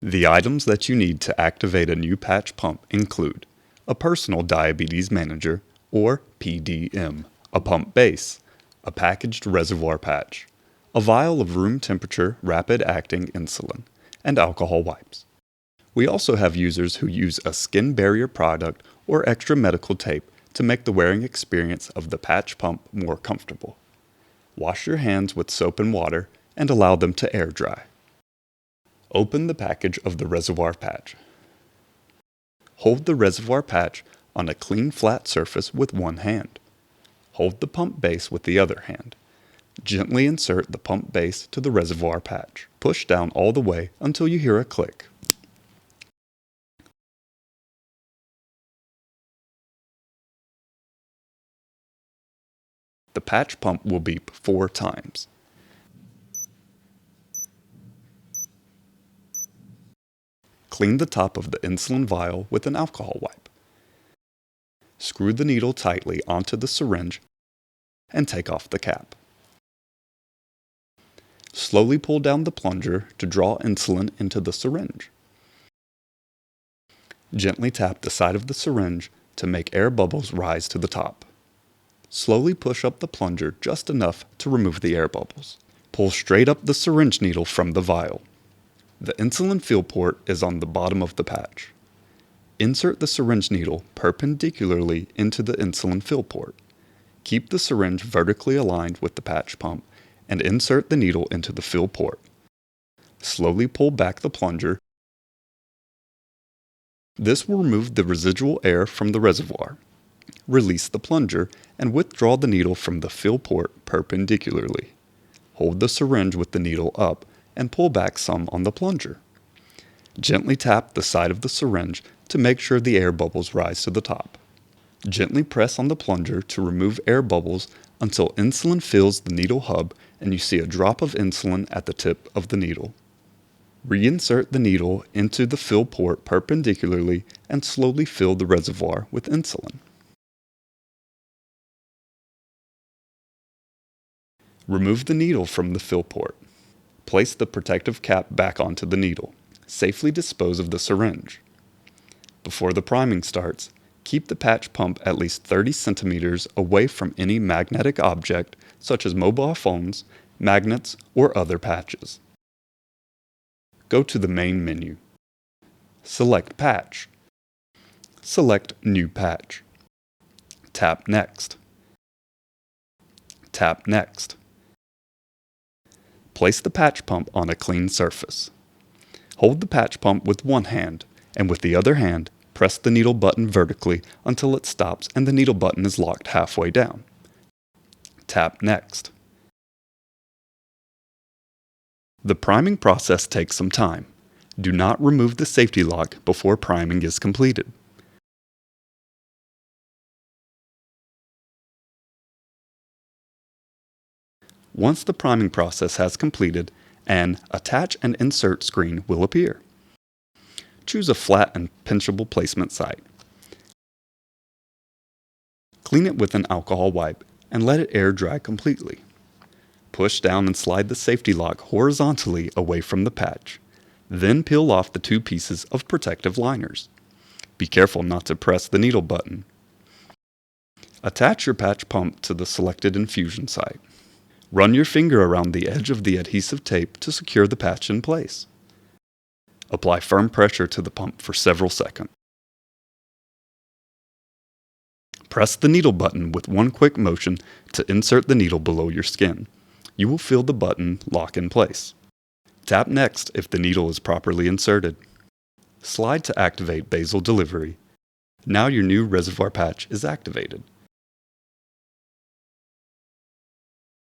The items that you need to activate a new patch pump include a personal diabetes manager, or PDM, a pump base, a packaged reservoir patch, a vial of room temperature rapid-acting insulin, and alcohol wipes. We also have users who use a skin barrier product or extra medical tape to make the wearing experience of the patch pump more comfortable. Wash your hands with soap and water and allow them to air dry. Open the package of the reservoir patch. Hold the reservoir patch on a clean flat surface with one hand. Hold the pump base with the other hand. Gently insert the pump base to the reservoir patch. Push down all the way until you hear a click. The patch pump will beep 4 times. Clean the top of the insulin vial with an alcohol wipe. Screw the needle tightly onto the syringe and take off the cap. Slowly pull down the plunger to draw insulin into the syringe. Gently tap the side of the syringe to make air bubbles rise to the top. Slowly push up the plunger just enough to remove the air bubbles. Pull straight up the syringe needle from the vial. The insulin fill port is on the bottom of the patch. Insert the syringe needle perpendicularly into the insulin fill port. Keep the syringe vertically aligned with the patch pump and insert the needle into the fill port. Slowly pull back the plunger. This will remove the residual air from the reservoir. Release the plunger and withdraw the needle from the fill port perpendicularly. Hold the syringe with the needle up and pull back some on the plunger. Gently tap the side of the syringe to make sure the air bubbles rise to the top. Gently press on the plunger to remove air bubbles until insulin fills the needle hub and you see a drop of insulin at the tip of the needle. Reinsert the needle into the fill port perpendicularly and slowly fill the reservoir with insulin. Remove the needle from the fill port. Place the protective cap back onto the needle. Safely dispose of the syringe. Before the priming starts, keep the patch pump at least 30 centimeters away from any magnetic object such as mobile phones, magnets, or other patches. Go to the main menu. Select Patch. Select New Patch. Tap Next. Tap Next. Place the patch pump on a clean surface. Hold the patch pump with one hand, and with the other hand, press the needle button vertically until it stops and the needle button is locked halfway down. Tap Next. The priming process takes some time. Do not remove the safety lock before priming is completed. Once the priming process has completed, an Attach and Insert screen will appear. Choose a flat and pinchable placement site. Clean it with an alcohol wipe and let it air dry completely. Push down and slide the safety lock horizontally away from the patch. Then peel off the 2 pieces of protective liners. Be careful not to press the needle button. Attach your patch pump to the selected infusion site. Run your finger around the edge of the adhesive tape to secure the patch in place. Apply firm pressure to the pump for several seconds. Press the needle button with one quick motion to insert the needle below your skin. You will feel the button lock in place. Tap Next if the needle is properly inserted. Slide to activate basal delivery. Now your new reservoir patch is activated.